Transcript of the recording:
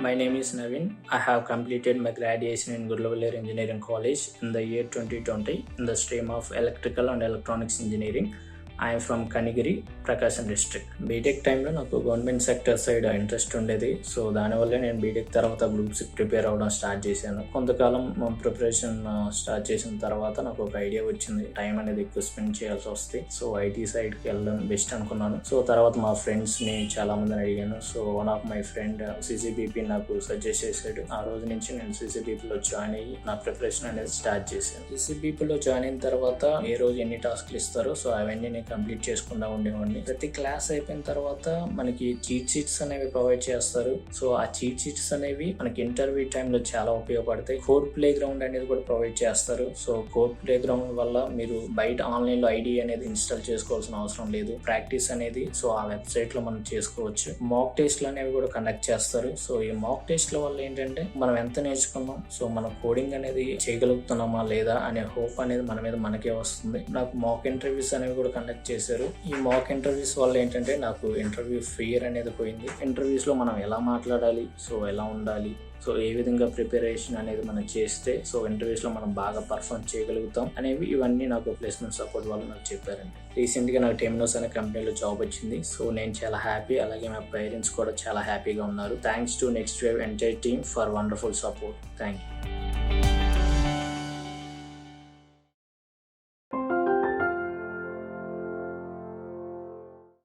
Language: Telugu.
My name is Naveen. I have completed my graduation in Gudlavalleru Engineering College in the year 2020 in the stream of Electrical and Electronics Engineering. I am from Kanigiri, Prakasam district. BTech టైంలో నాకు గవర్నమెంట్ సెక్టర్ సైడ్ ఇంట్రెస్ట్ ఉండేది. సో దానివల్ల నేను బీటెక్ తర్వాత గ్రూప్స్ ప్రిపేర్ అవ్వడం స్టార్ట్ చేశాను. కొంతకాలం ప్రిపరేషన్ స్టార్ట్ చేసిన తర్వాత నాకు ఒక ఐడియా వచ్చింది, టైం అనేది ఎక్కువ స్పెండ్ చేయాల్సి వస్తుంది. సో ఐటీ సైడ్కి వెళ్ళడం బెస్ట్ అనుకున్నాను. సో తర్వాత మా ఫ్రెండ్స్ని చాలా మందిని అడిగాను. So one of my friend CCBP నాకు సజెస్ట్ చేశాడు. ఆ రోజు నుంచి నేను CCBPలో జాయిన్ అయ్యి నా ప్రిపరేషన్ అనేది స్టార్ట్ చేశాను. CCBPలో జాయిన్ అయిన తర్వాత ఏ రోజు ఎన్ని టాస్క్లు ఇస్తారో సో అవన్నీ నేను కంప్లీట్ చేసుకుంటా ఉండేవాడిని. ప్రతి క్లాస్ అయిపోయిన తర్వాత మనకి చీట్ షీట్స్ అనేవి ప్రొవైడ్ చేస్తారు. సో ఆ చీట్ షీట్స్ అనేవి మనకి ఇంటర్వ్యూ టైంలో చాలా ఉపయోగపడతాయి. కోడ్ ప్లే గ్రౌండ్ అనేది కూడా ప్రొవైడ్ చేస్తారు. సో కోడ్ ప్లే గ్రౌండ్ వల్ల మీరు బయట ఆన్లైన్ లో ఐడి అనేది ఇన్స్టాల్ చేసుకోవాల్సిన అవసరం లేదు. ప్రాక్టీస్ అనేది సో ఆ వెబ్సైట్ లో మనం చేసుకోవచ్చు. మాక్ టెస్ట్లు అనేవి కూడా కండక్ట్ చేస్తారు. సో ఈ మాక్ టెస్ట్ల వల్ల ఏంటంటే మనం ఎంత నేర్చుకున్నాం, సో మన కోడింగ్ అనేది చేయగలుగుతున్నామా లేదా అనే హోప్ అనేది మన మీద మనకే వస్తుంది. నాకు మాక్ ఇంటర్వ్యూస్ అనేవి కూడా కండక్ట్ చేశారు. ఈ మాక్ ఇంటర్వ్యూస్ వల్ల ఏంటంటే నాకు ఇంటర్వ్యూ ఫియర్ అనేది పోయింది. ఇంటర్వ్యూస్ లో మనం ఎలా మాట్లాడాలి, సో ఎలా ఉండాలి, సో ఏ విధంగా ప్రిపరేషన్ అనేది మనం చేస్తే సో ఇంటర్వ్యూస్ లో మనం బాగా పర్ఫార్మ్ చేయగలుగుతాం అనేవి ఇవన్నీ నాకు ప్లేస్మెంట్ సపోర్ట్ వాళ్ళు నాకు చెప్పారండి. రీసెంట్ గా నాకు TEMENOS అనే కంపెనీలో జాబ్ వచ్చింది. సో నేను చాలా హ్యాపీ, అలాగే మా పేరెంట్స్ కూడా చాలా హ్యాపీగా ఉన్నారు. Thanks to NxtWave entire team for wonderful support. Thank you.